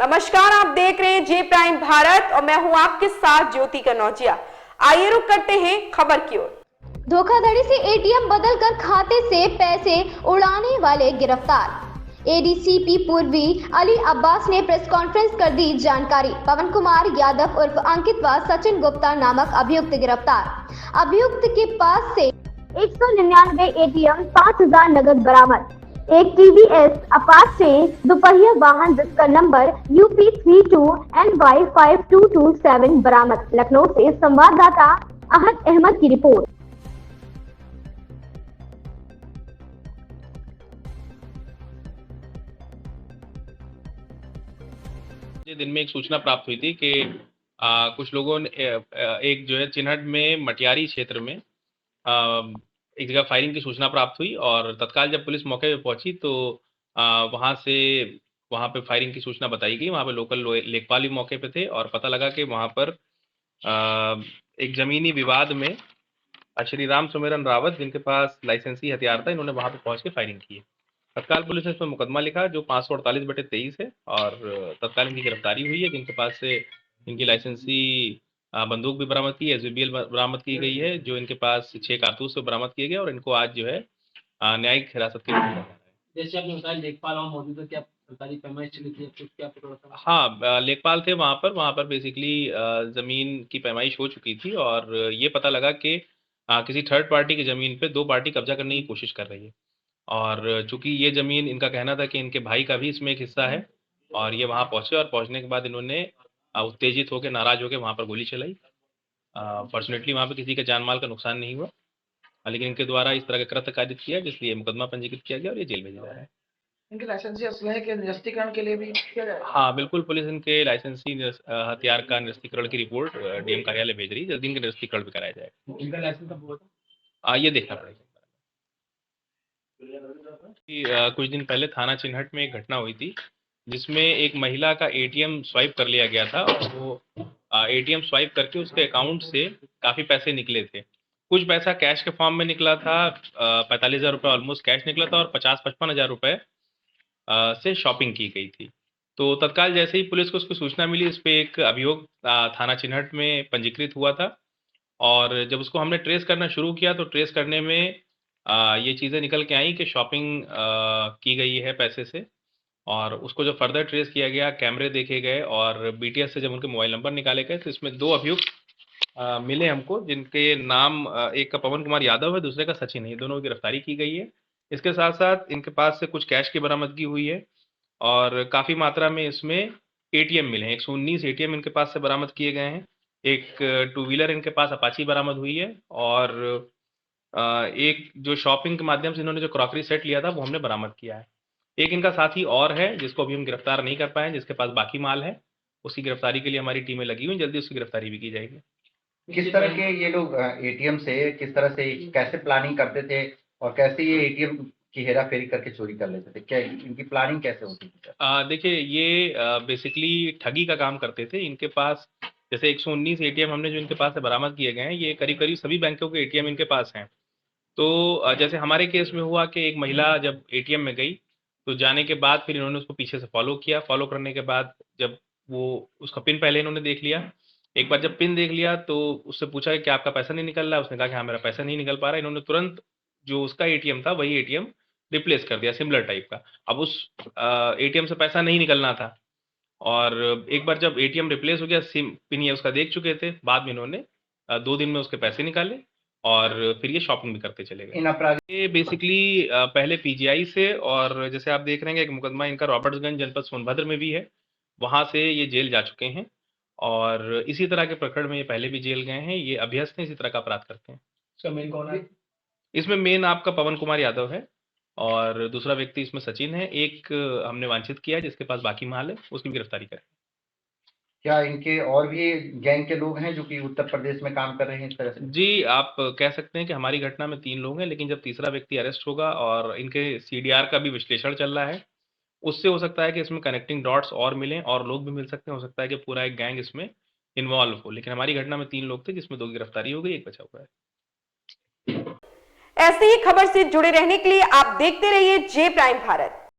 नमस्कार, आप देख रहे हैं जे प्राइम भारत और मैं हूं आपके साथ ज्योति कनौजिया। आइए रुक करते हैं खबर की ओर। धोखाधड़ी से एटीएम बदलकर खाते से पैसे उड़ाने वाले गिरफ्तार। एडीसीपी पूर्वी अली अब्बास ने प्रेस कॉन्फ्रेंस कर दी जानकारी। पवन कुमार यादव उर्फ अंकित व सचिन गुप्ता नामक अभियुक्त गिरफ्तार। अभियुक्त के पास से 199 एटीएम, 5000 नगद बरामद। एक टीवीएस अपाचे दोपहिया वाहन जिसका नंबर UP32NY5227 बरामद। लखनऊ से संवाददाता अहद अहमद की रिपोर्ट। दिन में एक सूचना प्राप्त हुई थी कि कुछ लोगों ने एक जो है चिन्हट में मटियारी क्षेत्र में एक जगह फायरिंग की सूचना प्राप्त हुई और तत्काल जब पुलिस मौके पे पहुंची तो वहां से वहां पे फायरिंग की सूचना बताई गई। वहां पे लोकल लेखपाल भी मौके पे थे और पता लगा कि वहां पर एक जमीनी विवाद में श्री राम सुमेरन रावत, जिनके पास लाइसेंसी हथियार था, इन्होंने वहां पे पहुंच के फायरिंग की है। तत्काल पुलिस ने इस पर मुकदमा लिखा जो 548/23 है और तत्काल इनकी गिरफ्तारी हुई है, जिनके पास से इनकी लाइसेंसी बंदूक भी बरामद की है, एसवीबीएल बरामद की गई है, जो इनके पास 6 कारतूस से बरामद किए गए और इनको आज जो है न्यायिक हिरासत के लिए जैसे आपने बताया लेखपाल वहाँ मौजूद है, क्या सरकारी पैमाइश चली थी, कुछ क्या पता था? हाँ, लेखपाल थे वहाँ पर बेसिकली जमीन की पैमाइश हो चुकी थी और ये पता लगा कि किसी थर्ड पार्टी की जमीन पे 2 पार्टी कब्जा करने की कोशिश कर रही है और चूंकि ये जमीन, इनका कहना था कि इनके भाई का भी इसमें एक हिस्सा है और ये वहां पहुंचे और पहुंचने के बाद इन्होंने उत्तेजित होकर, नाराज होकर वहां पर गोली चलाई। फॉर्चुनेटली वहां पे किसी के जान माल का नुकसान नहीं हुआ, लेकिन इनके द्वारा इस तरह का कृत्य कारित किया जिसलिए मुकदमा पंजीकृत किया गया और ये जेल भेजा जा रहा है। इनके लाइसेंसी असलहे के निरस्तीकरण के लिए भी किया जाएगा? हाँ बिल्कुल, पुलिस इनके लाइसेंसी हथियार का निरस्तीकरण की रिपोर्ट डीएम कार्यालय भेज रही है। जल्दी इनका निरस्तीकरण भी कराया जाएगा। इनका लाइसेंस कब हुआ था? ये देखना पड़ेगा। कुछ दिन पहले थाना चिन्हट में एक घटना हुई थी जिसमें एक महिला का एटीएम स्वाइप कर लिया गया था और वो एटीएम स्वाइप करके उसके अकाउंट से काफ़ी पैसे निकले थे। कुछ पैसा कैश के फॉर्म में निकला था, 45,000 रुपये ऑलमोस्ट कैश निकला था और 50-55 हज़ार रुपये से शॉपिंग की गई थी। तो तत्काल जैसे ही पुलिस को उसकी सूचना मिली, इस पे एक अभियोग थाना चिन्हट में पंजीकृत हुआ था और जब उसको हमने ट्रेस करना शुरू किया तो ट्रेस करने में ये चीज़ें निकल के आई कि शॉपिंग की गई है पैसे से और उसको जब फर्दर ट्रेस किया गया, कैमरे देखे गए और बीटीएस से जब उनके मोबाइल नंबर निकाले गए तो इसमें 2 अभियुक्त मिले हमको, जिनके नाम एक का पवन कुमार यादव है, दूसरे का सचिन है। ये दोनों की गिरफ्तारी की गई है। इसके साथ साथ इनके पास से कुछ कैश की बरामदगी हुई है और काफ़ी मात्रा में इसमें एटीएम मिले हैं। 119 एटीएम इनके पास से बरामद किए गए हैं। एक टू व्हीलर इनके पास अपाची बरामद हुई है और एक जो शॉपिंग के माध्यम से इन्होंने जो क्रॉकरी सेट लिया था वो हमने बरामद किया है। एक इनका साथी और है जिसको अभी हम गिरफ्तार नहीं कर पाए, जिसके पास बाकी माल है। उसकी गिरफ्तारी के लिए हमारी टीमें लगी हुई, जल्दी उसकी गिरफ्तारी भी की जाएगी। किस तरह के ये लोग एटीएम से किस तरह से कैसे प्लानिंग करते थे और कैसे ये एटीएम की हेरा फेरी करके चोरी कर लेते थे? क्या इनकी प्लानिंग कैसे होती थी? देखिए, ये बेसिकली ठगी का काम करते थे। इनके पास जैसे 119 एटीएम हमने जो इनके पास से बरामद किए गए हैं, ये करीब करीब सभी बैंकों के एटीएम इनके पास हैं। तो जैसे हमारे केस में हुआ कि एक महिला जब एटीएम में गई तो जाने के बाद फिर इन्होंने उसको पीछे से फॉलो किया। फॉलो करने के बाद जब वो उसका पिन पहले इन्होंने देख लिया, एक बार जब पिन देख लिया तो उससे पूछा कि आपका पैसा नहीं निकल रहा है। उसने कहा कि हाँ, मेरा पैसा नहीं निकल पा रहा है। इन्होंने तुरंत जो उसका एटीएम था वही एटीएम रिप्लेस कर दिया, सिमिलर टाइप का। अब उस एटीएम से पैसा नहीं निकलना था और एक बार जब एटीएम रिप्लेस हो गया, सिम पिन ये उसका देख चुके थे, बाद में इन्होंने 2 दिन में उसके पैसे निकाले और फिर ये शॉपिंग भी करते चले गए। इन अपराधी ये बेसिकली पहले पीजीआई से और जैसे आप देख रहे हैं एक मुकदमा इनका रॉबर्ट्सगंज जनपद सोनभद्र में भी है, वहां से ये जेल जा चुके हैं और इसी तरह के प्रकरण में ये पहले भी जेल गए हैं। ये अभ्यस्त हैं, इसी तरह का अपराध करते हैं। इसका मेन कौन है? इसमें मेन आपका पवन कुमार यादव है और दूसरा व्यक्ति इसमें सचिन है। एक हमने वांछित किया है जिसके पास बाकी माल है, उसकी भी गिरफ्तारी करें। क्या इनके और भी गैंग के लोग हैं जो कि उत्तर प्रदेश में काम कर रहे हैं इस तरह से? जी, आप कह सकते हैं कि हमारी घटना में 3 लोग हैं, लेकिन जब तीसरा व्यक्ति अरेस्ट होगा और इनके सीडीआर का भी विश्लेषण चल रहा है, उससे हो सकता है कि इसमें कनेक्टिंग डॉट्स और मिलें और लोग भी मिल सकते हैं। हो सकता है कि पूरा एक गैंग इसमें इन्वॉल्व हो, लेकिन हमारी घटना में 3 लोग थे जिसमें 2 की गिरफ्तारी हो गई, 1 बचा हुआ है। ऐसी ही खबर से जुड़े रहने के लिए आप देखते रहिए जे प्राइम भारत।